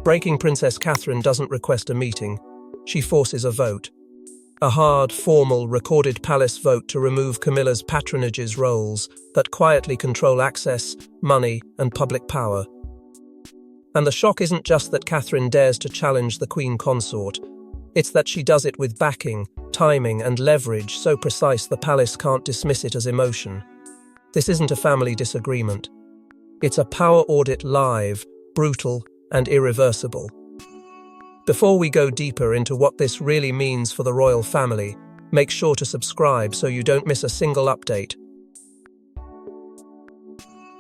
Breaking Princess Catherine doesn't request a meeting. She forces a vote. A hard, formal, recorded palace vote to remove Camilla's Patronages roles that quietly control access, money, and public power. And the shock isn't just that Catherine dares to challenge the Queen Consort. It's that she does it with backing, timing, and leverage so precise the palace can't dismiss it as emotion. This isn't a family disagreement. It's a power audit live, brutal, and irreversible. Before we go deeper into what this really means for the royal family, make sure to subscribe so you don't miss a single update.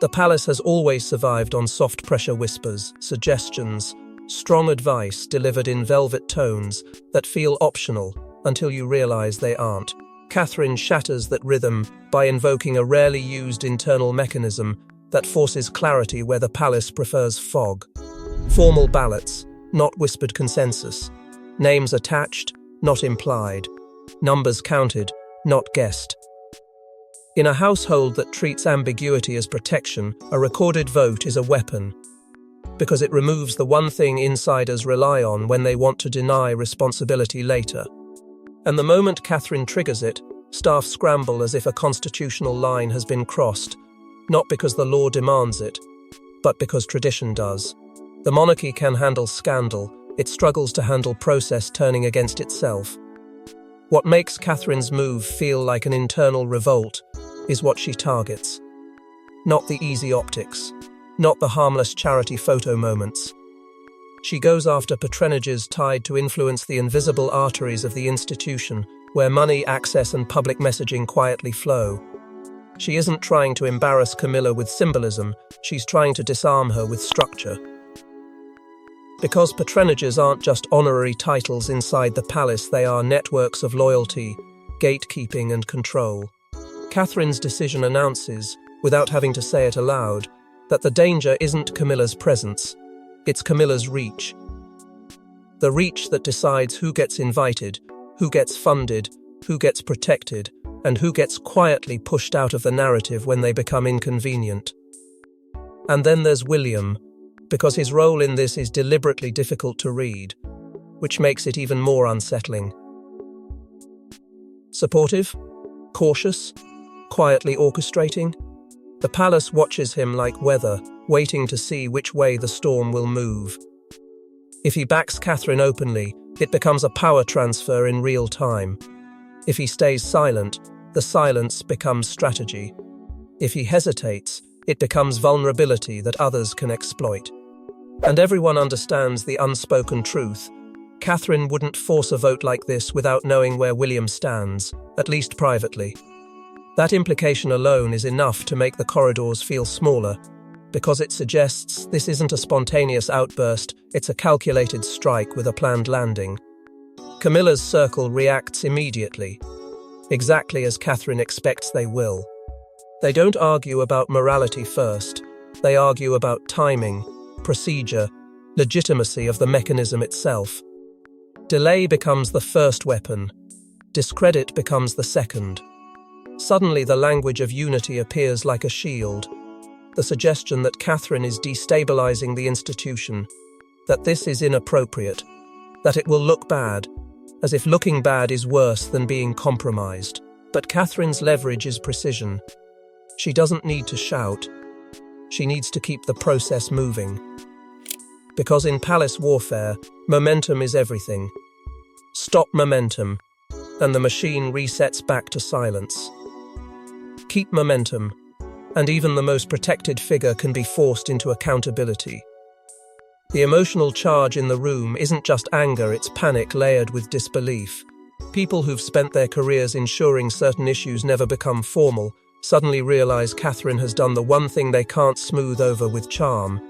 The palace has always survived on soft pressure whispers, suggestions, strong advice delivered in velvet tones that feel optional until you realize they aren't. Catherine shatters that rhythm by invoking a rarely used internal mechanism that forces clarity where the palace prefers fog. Formal ballots, not whispered consensus. Names attached, not implied. Numbers counted, not guessed. In a household that treats ambiguity as protection, a recorded vote is a weapon, because it removes the one thing insiders rely on when they want to deny responsibility later. And the moment Catherine triggers it, staff scramble as if a constitutional line has been crossed, not because the law demands it, but because tradition does. The monarchy can handle scandal, it struggles to handle process turning against itself. What makes Catherine's move feel like an internal revolt is what she targets. Not the easy optics, not the harmless charity photo moments. She goes after patronages tied to influence the invisible arteries of the institution, where money, access, and public messaging quietly flow. She isn't trying to embarrass Camilla with symbolism, she's trying to disarm her with structure. Because patronages aren't just honorary titles inside the palace, they are networks of loyalty, gatekeeping, and control. Catherine's decision announces, without having to say it aloud, that the danger isn't Camilla's presence, it's Camilla's reach. The reach that decides who gets invited, who gets funded, who gets protected, and who gets quietly pushed out of the narrative when they become inconvenient. And then there's William, because his role in this is deliberately difficult to read, which makes it even more unsettling. Supportive? Cautious? Quietly orchestrating? The palace watches him like weather, waiting to see which way the storm will move. If he backs Catherine openly, it becomes a power transfer in real time. If he stays silent, the silence becomes strategy. If he hesitates, it becomes vulnerability that others can exploit. And everyone understands the unspoken truth. Catherine wouldn't force a vote like this without knowing where William stands, at least privately. That implication alone is enough to make the corridors feel smaller, because it suggests this isn't a spontaneous outburst, it's a calculated strike with a planned landing. Camilla's circle reacts immediately, exactly as Catherine expects they will. They don't argue about morality first, they argue about timing, procedure, legitimacy of the mechanism itself. Delay becomes the first weapon, discredit becomes the second. Suddenly the language of unity appears like a shield, the suggestion that Catherine is destabilizing the institution, that this is inappropriate, that it will look bad, as if looking bad is worse than being compromised. But Catherine's leverage is precision. She doesn't need to shout. She needs to keep the process moving. Because in palace warfare, momentum is everything. Stop momentum, and the machine resets back to silence. Keep momentum, and even the most protected figure can be forced into accountability. The emotional charge in the room isn't just anger, it's panic layered with disbelief. People who've spent their careers ensuring certain issues never become formal suddenly realize Catherine has done the one thing they can't smooth over with charm.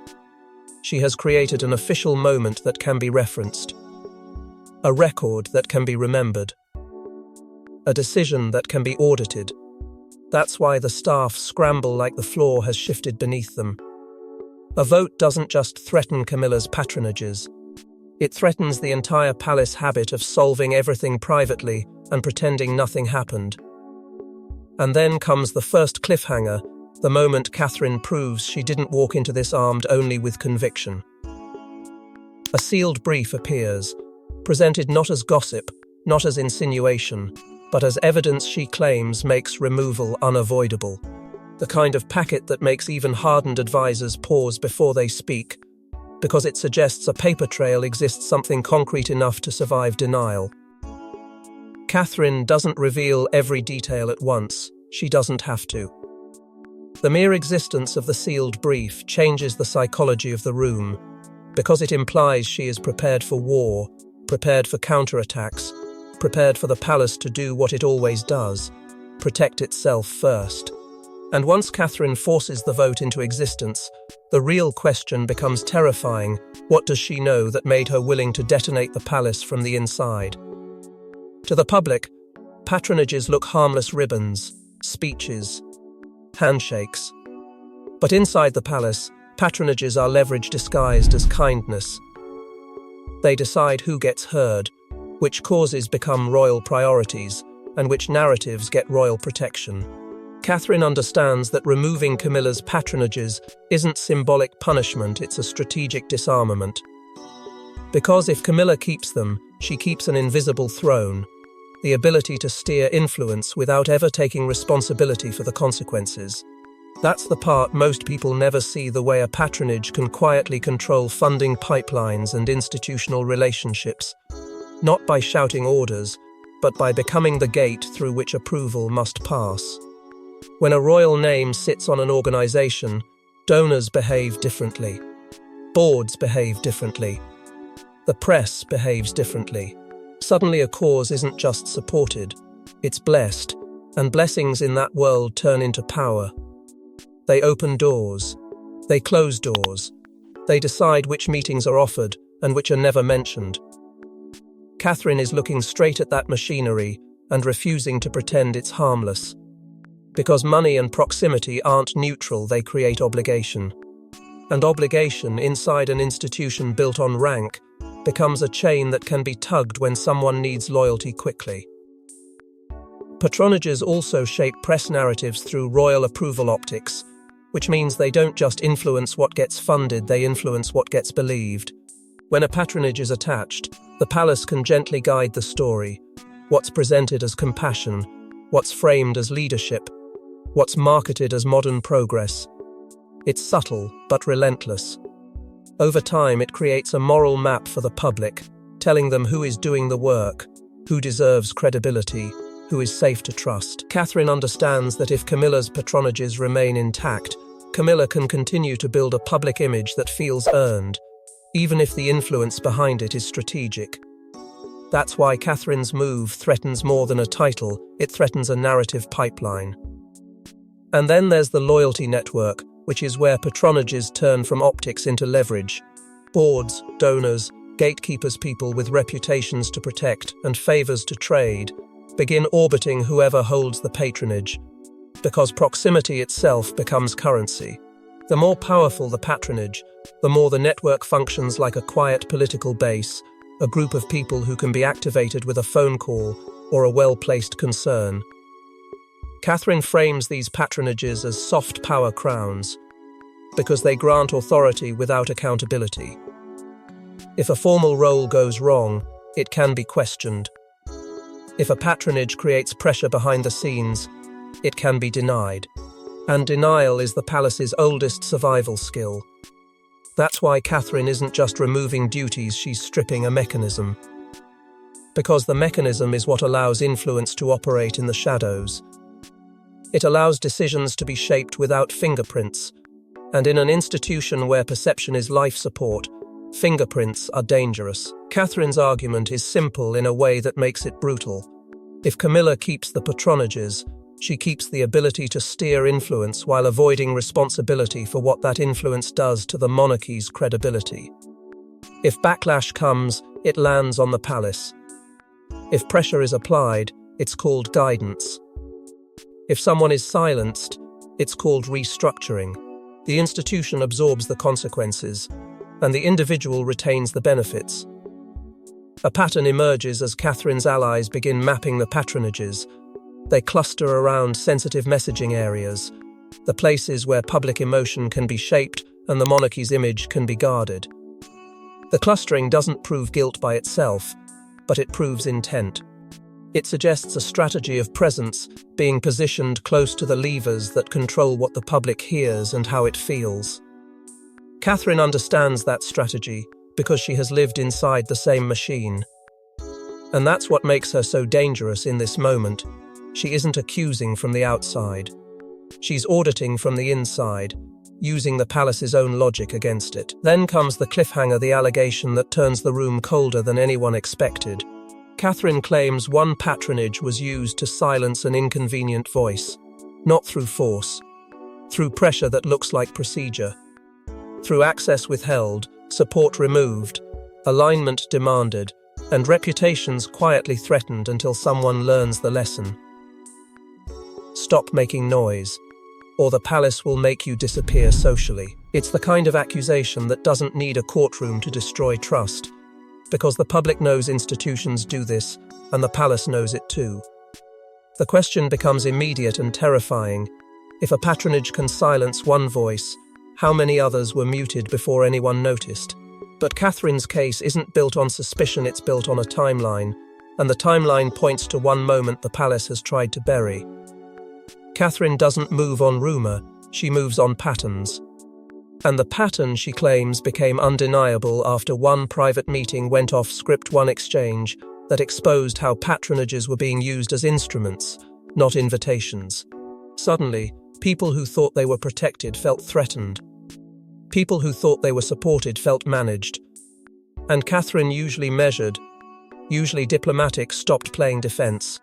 She has created an official moment that can be referenced, a record that can be remembered, a decision that can be audited. That's why the staff scramble like the floor has shifted beneath them. A vote doesn't just threaten Camilla's patronages. It threatens the entire palace habit of solving everything privately and pretending nothing happened. And then comes the first cliffhanger, the moment Catherine proves she didn't walk into this armed only with conviction. A sealed brief appears, presented not as gossip, not as insinuation, but as evidence she claims makes removal unavoidable. The kind of packet that makes even hardened advisors pause before they speak, because it suggests a paper trail exists, something concrete enough to survive denial. Catherine doesn't reveal every detail at once. She doesn't have to. The mere existence of the sealed brief changes the psychology of the room, because it implies she is prepared for war, prepared for counterattacks, prepared for the palace to do what it always does, protect itself first. And once Catherine forces the vote into existence, the real question becomes terrifying. What does she know that made her willing to detonate the palace from the inside? To the public, patronages look harmless ribbons, speeches, handshakes. But inside the palace, patronages are leverage disguised as kindness. They decide who gets heard, which causes become royal priorities, and which narratives get royal protection. Catherine understands that removing Camilla's patronages isn't symbolic punishment, it's a strategic disarmament. Because if Camilla keeps them, she keeps an invisible throne, the ability to steer influence without ever taking responsibility for the consequences. That's the part most people never see, the way a patronage can quietly control funding pipelines and institutional relationships, not by shouting orders, but by becoming the gate through which approval must pass. When a royal name sits on an organization, donors behave differently. Boards behave differently. The press behaves differently. Suddenly a cause isn't just supported, it's blessed, and blessings in that world turn into power. They open doors. They close doors. They decide which meetings are offered and which are never mentioned. Catherine is looking straight at that machinery and refusing to pretend it's harmless. Because money and proximity aren't neutral, they create obligation. And obligation, inside an institution built on rank, becomes a chain that can be tugged when someone needs loyalty quickly. Patronages also shape press narratives through royal approval optics, which means they don't just influence what gets funded, they influence what gets believed. When a patronage is attached, the palace can gently guide the story, what's presented as compassion, what's framed as leadership, what's marketed as modern progress. It's subtle but relentless. Over time, it creates a moral map for the public, telling them who is doing the work, who deserves credibility, who is safe to trust. Catherine understands that if Camilla's patronages remain intact, Camilla can continue to build a public image that feels earned, even if the influence behind it is strategic. That's why Catherine's move threatens more than a title, it threatens a narrative pipeline. And then there's the loyalty network, which is where patronages turn from optics into leverage. Boards, donors, gatekeepers, people with reputations to protect and favors to trade, begin orbiting whoever holds the patronage, because proximity itself becomes currency. The more powerful the patronage, the more the network functions like a quiet political base, a group of people who can be activated with a phone call or a well-placed concern. Catherine frames these patronages as soft power crowns, because they grant authority without accountability. If a formal role goes wrong, it can be questioned. If a patronage creates pressure behind the scenes, it can be denied. And denial is the palace's oldest survival skill. That's why Catherine isn't just removing duties, she's stripping a mechanism. Because the mechanism is what allows influence to operate in the shadows. It allows decisions to be shaped without fingerprints, and in an institution where perception is life support, fingerprints are dangerous. Catherine's argument is simple in a way that makes it brutal. If Camilla keeps the patronages, she keeps the ability to steer influence while avoiding responsibility for what that influence does to the monarchy's credibility. If backlash comes, it lands on the palace. If pressure is applied, it's called guidance. If someone is silenced, it's called restructuring. The institution absorbs the consequences, and the individual retains the benefits. A pattern emerges as Catherine's allies begin mapping the patronages. They cluster around sensitive messaging areas, the places where public emotion can be shaped and the monarchy's image can be guarded. The clustering doesn't prove guilt by itself, but it proves intent. It suggests a strategy of presence, being positioned close to the levers that control what the public hears and how it feels. Catherine understands that strategy because she has lived inside the same machine. And that's what makes her so dangerous in this moment. She isn't accusing from the outside. She's auditing from the inside, using the palace's own logic against it. Then comes the cliffhanger, the allegation that turns the room colder than anyone expected. Catherine claims one patronage was used to silence an inconvenient voice, not through force, through pressure that looks like procedure, through access withheld, support removed, alignment demanded, and reputations quietly threatened until someone learns the lesson. Stop making noise, or the palace will make you disappear socially. It's the kind of accusation that doesn't need a courtroom to destroy trust, because the public knows institutions do this, and the palace knows it too. The question becomes immediate and terrifying. If a patronage can silence one voice, how many others were muted before anyone noticed? But Catherine's case isn't built on suspicion, it's built on a timeline, and the timeline points to one moment the palace has tried to bury. Catherine doesn't move on rumour, she moves on patterns. And the pattern, she claims, became undeniable after one private meeting went off script, one exchange that exposed how patronages were being used as instruments, not invitations. Suddenly, people who thought they were protected felt threatened. People who thought they were supported felt managed. And Catherine, usually measured, usually diplomatic, stopped playing defence.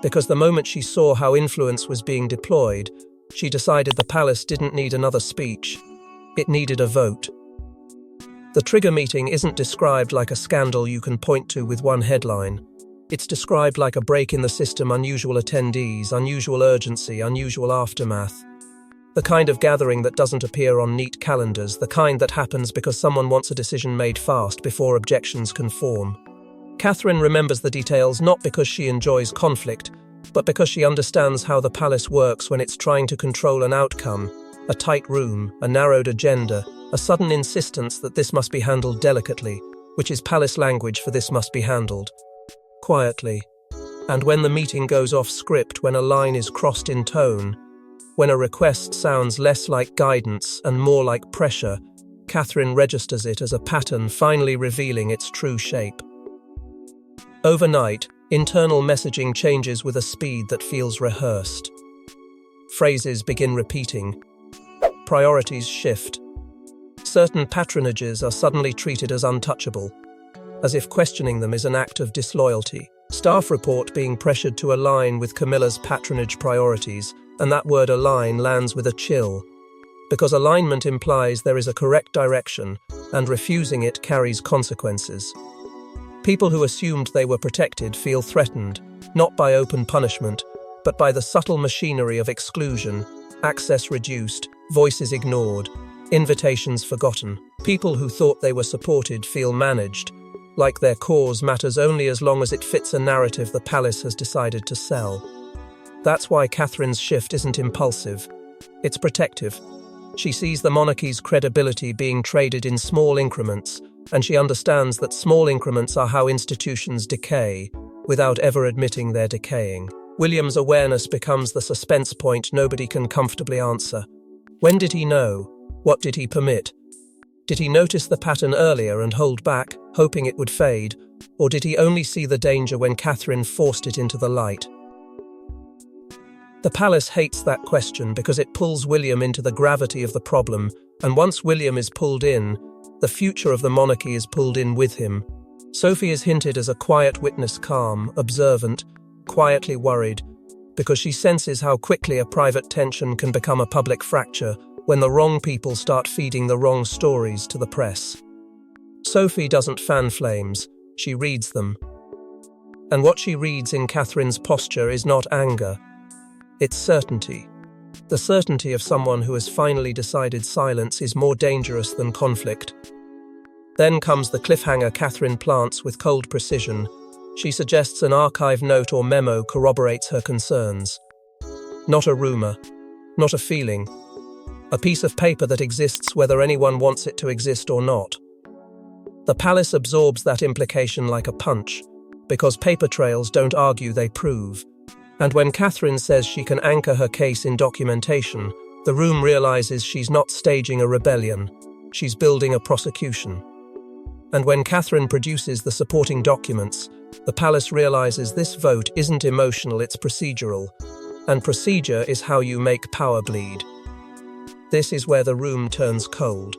Because the moment she saw how influence was being deployed, she decided the palace didn't need another speech. It needed a vote. The trigger meeting isn't described like a scandal you can point to with one headline. It's described like a break in the system, unusual attendees, unusual urgency, unusual aftermath. The kind of gathering that doesn't appear on neat calendars, the kind that happens because someone wants a decision made fast before objections can form. Catherine remembers the details not because she enjoys conflict, but because she understands how the palace works when it's trying to control an outcome. A tight room, a narrowed agenda, a sudden insistence that this must be handled delicately, which is palace language for this must be handled quietly. And when the meeting goes off script, when a line is crossed in tone, when a request sounds less like guidance and more like pressure, Catherine registers it as a pattern, finally revealing its true shape. Overnight, internal messaging changes with a speed that feels rehearsed. Phrases begin repeating. Priorities shift. Certain patronages are suddenly treated as untouchable, as if questioning them is an act of disloyalty. Staff report being pressured to align with Camilla's patronage priorities, and that word align lands with a chill, because alignment implies there is a correct direction, and refusing it carries consequences. People who assumed they were protected feel threatened, not by open punishment, but by the subtle machinery of exclusion, access reduced, voices ignored, invitations forgotten. People who thought they were supported feel managed, like their cause matters only as long as it fits a narrative the palace has decided to sell. That's why Catherine's shift isn't impulsive, it's protective. She sees the monarchy's credibility being traded in small increments, and she understands that small increments are how institutions decay, without ever admitting they're decaying. William's awareness becomes the suspense point nobody can comfortably answer. When did he know? What did he permit? Did he notice the pattern earlier and hold back, hoping it would fade, or did he only see the danger when Catherine forced it into the light? The palace hates that question because it pulls William into the gravity of the problem, and once William is pulled in, the future of the monarchy is pulled in with him. Sophie is hinted as a quiet witness, calm, observant, quietly worried, because she senses how quickly a private tension can become a public fracture when the wrong people start feeding the wrong stories to the press. Sophie doesn't fan flames, she reads them. And what she reads in Catherine's posture is not anger, it's certainty. The certainty of someone who has finally decided silence is more dangerous than conflict. Then comes the cliffhanger Catherine plants with cold precision. She suggests an archive note or memo corroborates her concerns. Not a rumour, not a feeling. A piece of paper that exists whether anyone wants it to exist or not. The palace absorbs that implication like a punch, because paper trails don't argue, they prove. And when Catherine says she can anchor her case in documentation, the room realizes she's not staging a rebellion, she's building a prosecution. And when Catherine produces the supporting documents, the palace realizes this vote isn't emotional, it's procedural. And procedure is how you make power bleed. This is where the room turns cold.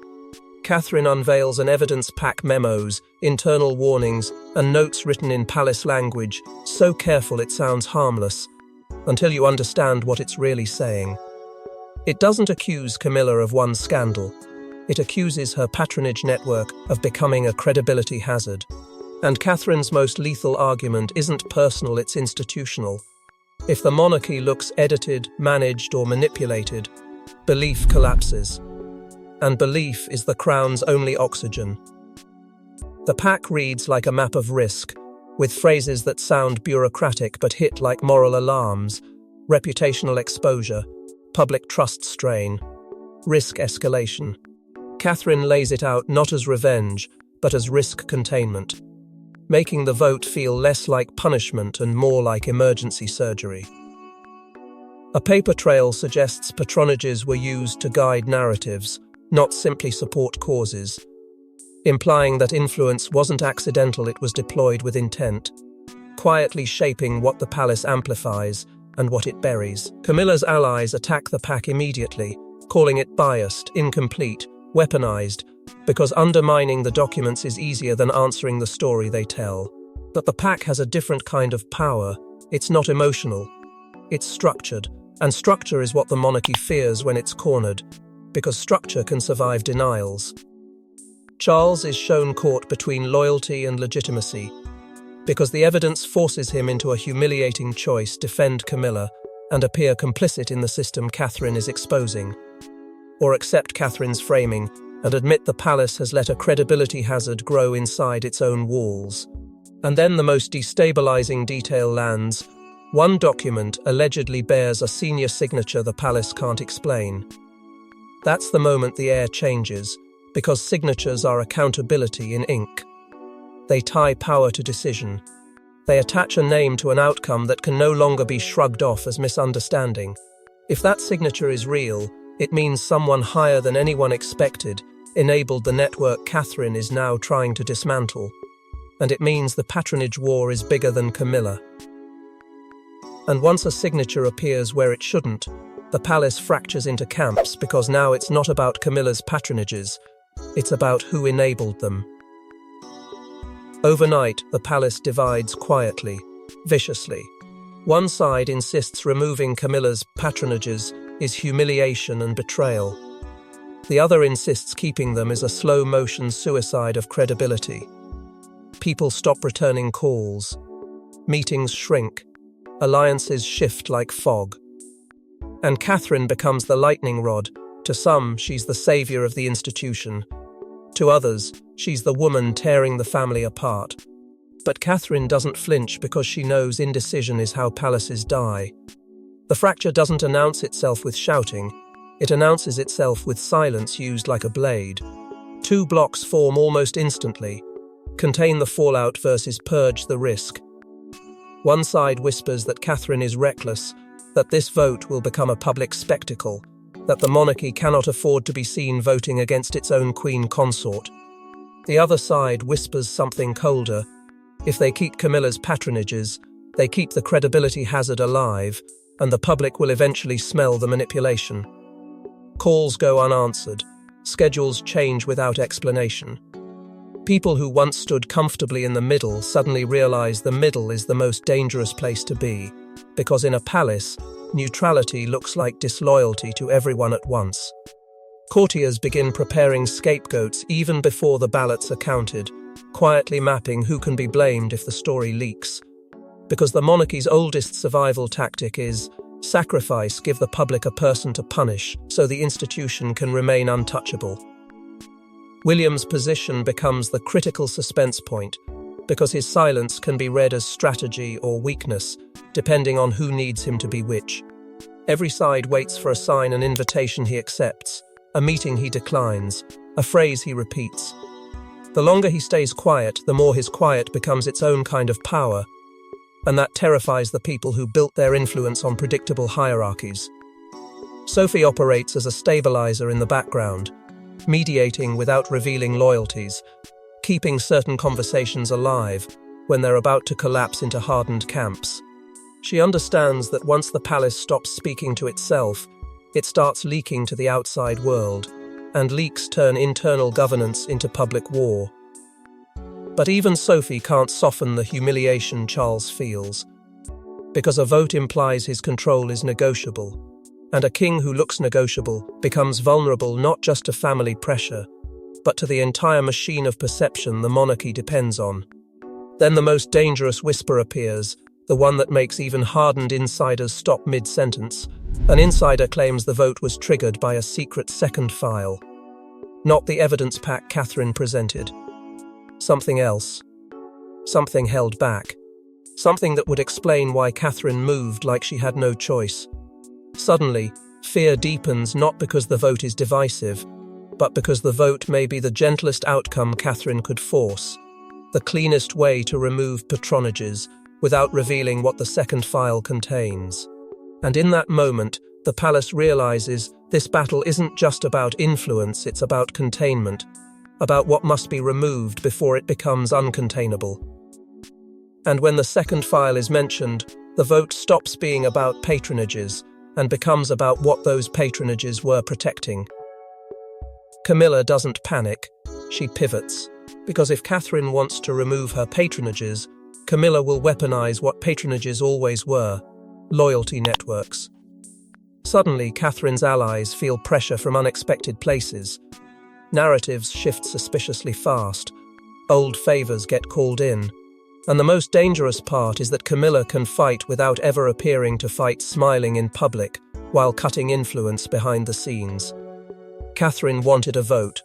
Catherine unveils an evidence pack, memos, internal warnings, and notes written in palace language, so careful it sounds harmless, until you understand what it's really saying. It doesn't accuse Camilla of one scandal. It accuses her patronage network of becoming a credibility hazard. And Catherine's most lethal argument isn't personal, it's institutional. If the monarchy looks edited, managed, or manipulated, belief collapses. And belief is the crown's only oxygen. The pack reads like a map of risk, with phrases that sound bureaucratic but hit like moral alarms: reputational exposure, public trust strain, risk escalation. Catherine lays it out not as revenge, but as risk containment, making the vote feel less like punishment and more like emergency surgery. A paper trail suggests patronages were used to guide narratives, not simply support causes, implying that influence wasn't accidental, it was deployed with intent, quietly shaping what the palace amplifies and what it buries. Camilla's allies attack the pack immediately, calling it biased, incomplete, weaponized, because undermining the documents is easier than answering the story they tell. But the pack has a different kind of power. It's not emotional, it's structured, and structure is what the monarchy fears when it's cornered, because structure can survive denials. Charles is shown caught between loyalty and legitimacy, because the evidence forces him into a humiliating choice: defend Camilla and appear complicit in the system Catherine is exposing, or accept Catherine's framing and admit the palace has let a credibility hazard grow inside its own walls. And then the most destabilizing detail lands. One document allegedly bears a senior signature the palace can't explain. That's the moment the air changes, because signatures are accountability in ink. They tie power to decision. They attach a name to an outcome that can no longer be shrugged off as misunderstanding. If that signature is real, it means someone higher than anyone expected enabled the network Catherine is now trying to dismantle. And it means the patronage war is bigger than Camilla. And once a signature appears where it shouldn't, the palace fractures into camps, because now it's not about Camilla's patronages, it's about who enabled them. Overnight, the palace divides quietly, viciously. One side insists removing Camilla's patronages is humiliation and betrayal. The other insists keeping them is a slow-motion suicide of credibility. People stop returning calls. Meetings shrink. Alliances shift like fog. And Catherine becomes the lightning rod. To some, she's the savior of the institution. To others, she's the woman tearing the family apart. But Catherine doesn't flinch because she knows indecision is how palaces die. The fracture doesn't announce itself with shouting. It announces itself with silence used like a blade. Two blocks form almost instantly. Contain the fallout versus purge the risk. One side whispers that Catherine is reckless, that this vote will become a public spectacle, that the monarchy cannot afford to be seen voting against its own Queen Consort. The other side whispers something colder. If they keep Camilla's patronages, they keep the credibility hazard alive, and the public will eventually smell the manipulation. Calls go unanswered. Schedules change without explanation. People who once stood comfortably in the middle suddenly realize the middle is the most dangerous place to be, because in a palace, neutrality looks like disloyalty to everyone at once. Courtiers begin preparing scapegoats even before the ballots are counted, quietly mapping who can be blamed if the story leaks. Because the monarchy's oldest survival tactic is sacrifice, give the public a person to punish, so the institution can remain untouchable. William's position becomes the critical suspense point, because his silence can be read as strategy or weakness, depending on who needs him to be which. Every side waits for a sign, an invitation he accepts, a meeting he declines, a phrase he repeats. The longer he stays quiet, the more his quiet becomes its own kind of power, and that terrifies the people who built their influence on predictable hierarchies. Sophie operates as a stabilizer in the background, mediating without revealing loyalties, keeping certain conversations alive when they're about to collapse into hardened camps. She understands that once the palace stops speaking to itself, it starts leaking to the outside world, and leaks turn internal governance into public war. But even Sophie can't soften the humiliation Charles feels, because a vote implies his control is negotiable, and a king who looks negotiable becomes vulnerable not just to family pressure, but to the entire machine of perception the monarchy depends on. Then the most dangerous whisper appears, the one that makes even hardened insiders stop mid-sentence. An insider claims the vote was triggered by a secret second file. Not the evidence pack Catherine presented. Something else. Something held back. Something that would explain why Catherine moved like she had no choice. Suddenly, fear deepens not because the vote is divisive, but because the vote may be the gentlest outcome Catherine could force, the cleanest way to remove Patronages without revealing what the second file contains. And in that moment, the palace realizes this battle isn't just about influence, it's about containment, about what must be removed before it becomes uncontainable. And when the second file is mentioned, the vote stops being about patronages and becomes about what those patronages were protecting. Camilla doesn't panic, she pivots, because if Catherine wants to remove her patronages, Camilla will weaponize what patronages always were: loyalty networks. Suddenly, Catherine's allies feel pressure from unexpected places. Narratives shift suspiciously fast, old favors get called in, and the most dangerous part is that Camilla can fight without ever appearing to fight, smiling in public while cutting influence behind the scenes. Catherine wanted a vote.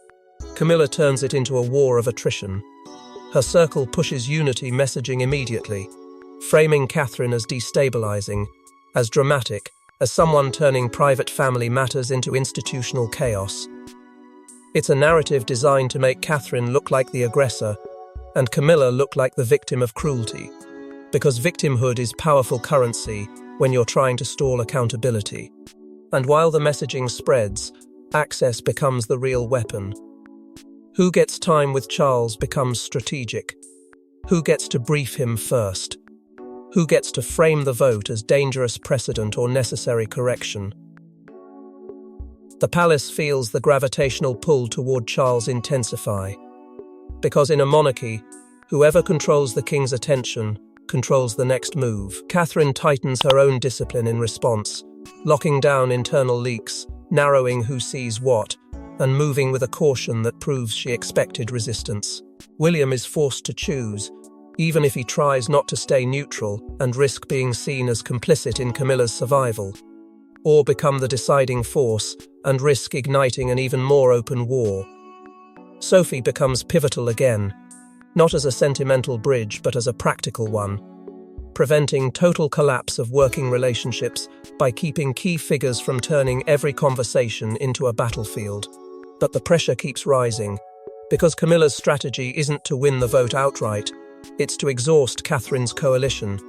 Camilla turns it into a war of attrition. Her circle pushes unity messaging immediately, framing Catherine as destabilizing, as dramatic, as someone turning private family matters into institutional chaos. It's a narrative designed to make Catherine look like the aggressor, and Camilla look like the victim of cruelty, because victimhood is powerful currency when you're trying to stall accountability. And while the messaging spreads, access becomes the real weapon. Who gets time with Charles becomes strategic. Who gets to brief him first? Who gets to frame the vote as dangerous precedent or necessary correction? The palace feels the gravitational pull toward Charles intensify, because in a monarchy, whoever controls the king's attention controls the next move. Catherine tightens her own discipline in response, locking down internal leaks, narrowing who sees what, and moving with a caution that proves she expected resistance. William is forced to choose, even if he tries not to stay neutral and risk being seen as complicit in Camilla's survival, or become the deciding force and risk igniting an even more open war. Sophie becomes pivotal again, not as a sentimental bridge but as a practical one, preventing total collapse of working relationships by keeping key figures from turning every conversation into a battlefield. But the pressure keeps rising, because Camilla's strategy isn't to win the vote outright, it's to exhaust Catherine's coalition,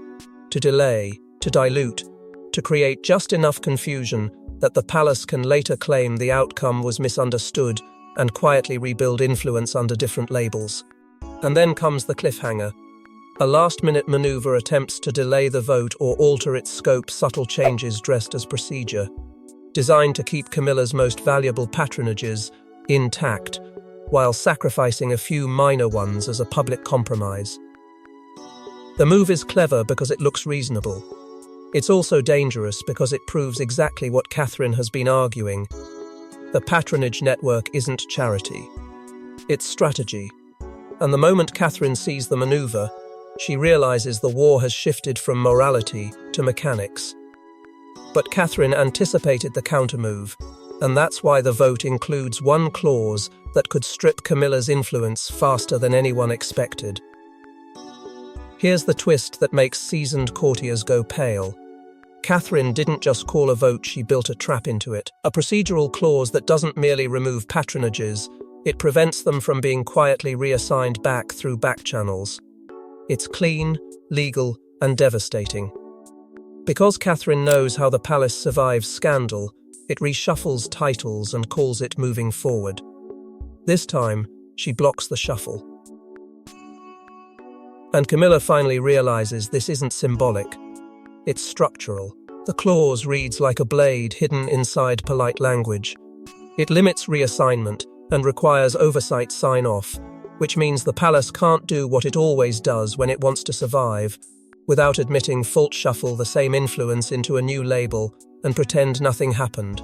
to delay, to dilute, to create just enough confusion that the palace can later claim the outcome was misunderstood and quietly rebuild influence under different labels. And then comes the cliffhanger. A last-minute maneuver attempts to delay the vote or alter its scope, subtle changes dressed as procedure, designed to keep Camilla's most valuable patronages intact, while sacrificing a few minor ones as a public compromise. The move is clever because it looks reasonable. It's also dangerous because it proves exactly what Catherine has been arguing. The patronage network isn't charity. It's strategy. And the moment Catherine sees the maneuver, she realizes the war has shifted from morality to mechanics. But Catherine anticipated the countermove, and that's why the vote includes one clause that could strip Camilla's influence faster than anyone expected. Here's the twist that makes seasoned courtiers go pale. Catherine didn't just call a vote, she built a trap into it. A procedural clause that doesn't merely remove patronages, It prevents them from being quietly reassigned back through back channels. It's clean, legal, and devastating. Because Catherine knows how the palace survives scandal, it reshuffles titles and calls it moving forward. This time, she blocks the shuffle. And Camilla finally realizes this isn't symbolic. It's structural. The clause reads like a blade hidden inside polite language. It limits reassignment and requires oversight sign-off, which means the palace can't do what it always does when it wants to survive, without admitting fault shuffle the same influence into a new label and pretend nothing happened.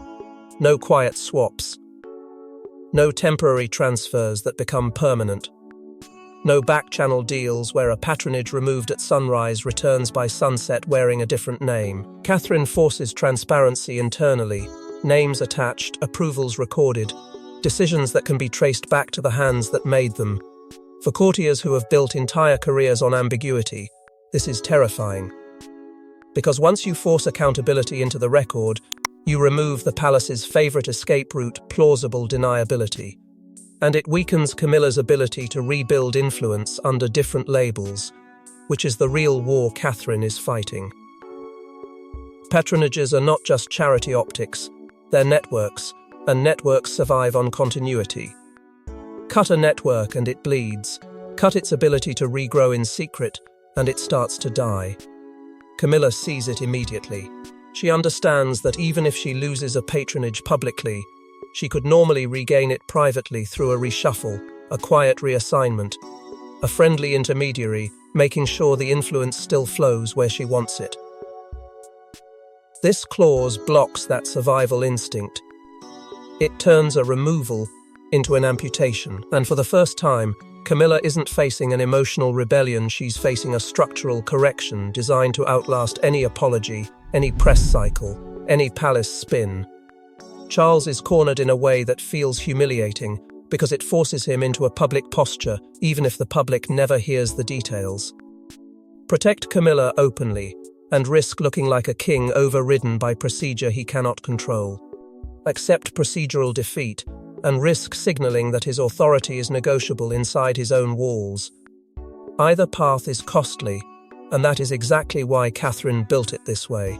No quiet swaps. No temporary transfers that become permanent. No back-channel deals where a patronage removed at sunrise returns by sunset wearing a different name. Catherine forces transparency internally, names attached, approvals recorded, decisions that can be traced back to the hands that made them. For courtiers who have built entire careers on ambiguity, this is terrifying. Because once you force accountability into the record, you remove the palace's favorite escape route, plausible deniability. And it weakens Camilla's ability to rebuild influence under different labels, which is the real war Catherine is fighting. Patronages are not just charity optics, they're networks, and networks survive on continuity. Cut a network and it bleeds. Cut its ability to regrow in secret, and it starts to die. Camilla sees it immediately. She understands that even if she loses a patronage publicly, she could normally regain it privately through a reshuffle, a quiet reassignment, a friendly intermediary, making sure the influence still flows where she wants it. This clause blocks that survival instinct. It turns a removal into an amputation, and for the first time, Camilla isn't facing an emotional rebellion, she's facing a structural correction designed to outlast any apology, any press cycle, any palace spin. Charles is cornered in a way that feels humiliating because it forces him into a public posture, even if the public never hears the details. Protect Camilla openly and risk looking like a king overridden by procedure he cannot control. Accept procedural defeat and risk signaling that his authority is negotiable inside his own walls. Either path is costly, and that is exactly why Catherine built it this way.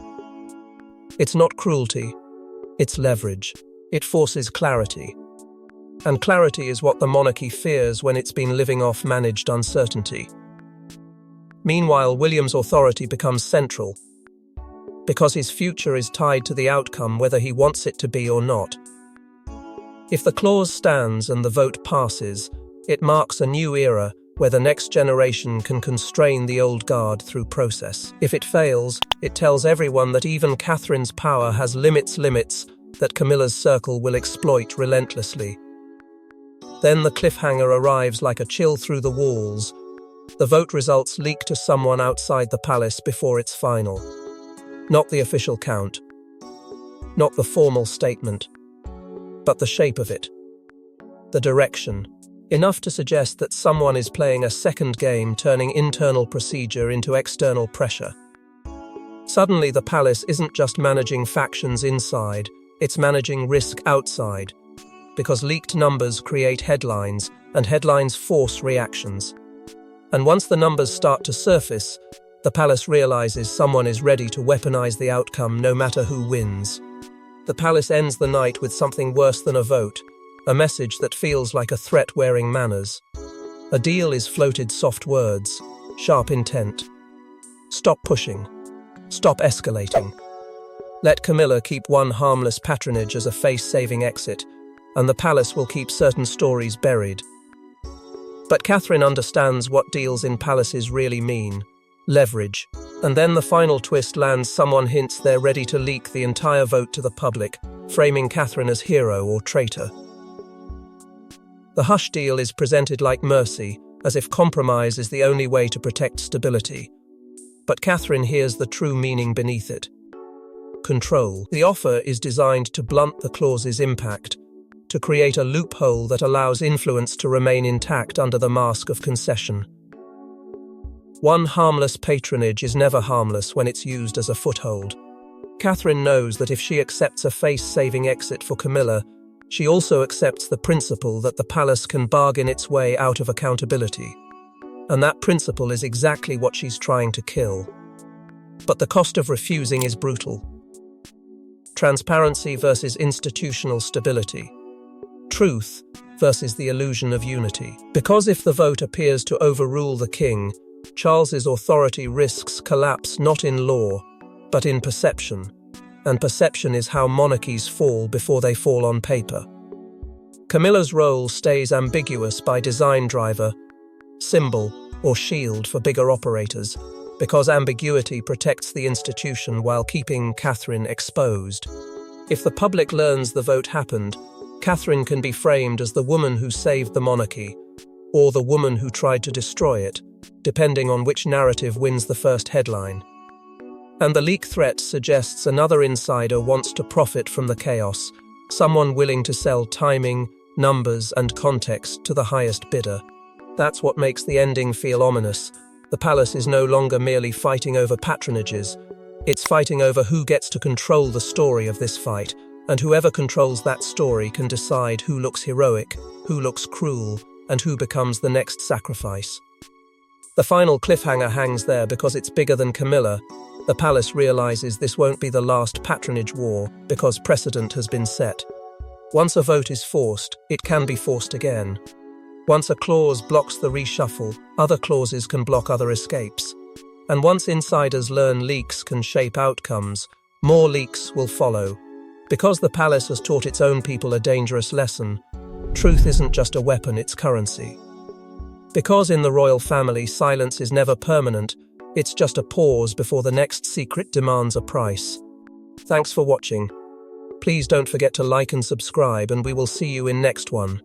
It's not cruelty. It's leverage. It forces clarity. And clarity is what the monarchy fears when it's been living off managed uncertainty. Meanwhile, William's authority becomes central, because his future is tied to the outcome whether he wants it to be or not. If the clause stands and the vote passes, it marks a new era where the next generation can constrain the old guard through process. If it fails, it tells everyone that even Catherine's power has limits that Camilla's circle will exploit relentlessly. Then the cliffhanger arrives like a chill through the walls. The vote results leak to someone outside the palace before it's final. Not the official count, not the formal statement, but the shape of it, the direction. Enough to suggest that someone is playing a second game, turning internal procedure into external pressure. Suddenly, the palace isn't just managing factions inside, it's managing risk outside, because leaked numbers create headlines, and headlines force reactions. And once the numbers start to surface, the palace realizes someone is ready to weaponize the outcome no matter who wins. The palace ends the night with something worse than a vote, a message that feels like a threat wearing manners. A deal is floated soft words, sharp intent. Stop pushing. Stop escalating. Let Camilla keep one harmless patronage as a face-saving exit, and the palace will keep certain stories buried. But Catherine understands what deals in palaces really mean. Leverage. And then the final twist lands. Someone hints they're ready to leak the entire vote to the public, framing Catherine as hero or traitor. The hush deal is presented like mercy, as if compromise is the only way to protect stability. But Catherine hears the true meaning beneath it. Control. The offer is designed to blunt the clause's impact, to create a loophole that allows influence to remain intact under the mask of concession. One harmless patronage is never harmless when it's used as a foothold. Catherine knows that if she accepts a face-saving exit for Camilla, She also accepts the principle that the palace can bargain its way out of accountability. And that principle is exactly what she's trying to kill. But the cost of refusing is brutal. Transparency versus institutional stability. Truth versus the illusion of unity. Because if the vote appears to overrule the king, Charles's authority risks collapse not in law, but in perception. And perception is how monarchies fall before they fall on paper. Camilla's role stays ambiguous by design driver, symbol, or shield for bigger operators, because ambiguity protects the institution while keeping Catherine exposed. If the public learns the vote happened, Catherine can be framed as the woman who saved the monarchy, or the woman who tried to destroy it, depending on which narrative wins the first headline. And the leak threat suggests another insider wants to profit from the chaos, someone willing to sell timing, numbers, and context to the highest bidder. That's what makes the ending feel ominous. The palace is no longer merely fighting over patronages. It's fighting over who gets to control the story of this fight, and whoever controls that story can decide who looks heroic, who looks cruel, and who becomes the next sacrifice. The final cliffhanger hangs there because it's bigger than Camilla. The palace realizes this won't be the last patronage war because precedent has been set. Once a vote is forced, it can be forced again. Once a clause blocks the reshuffle, other clauses can block other escapes. And once insiders learn leaks can shape outcomes, more leaks will follow. Because the palace has taught its own people a dangerous lesson, truth isn't just a weapon, it's currency. Because in the royal family, silence is never permanent, it's just a pause before the next secret demands a price. Thanks for watching. Please don't forget to like and subscribe, and we will see you in next one.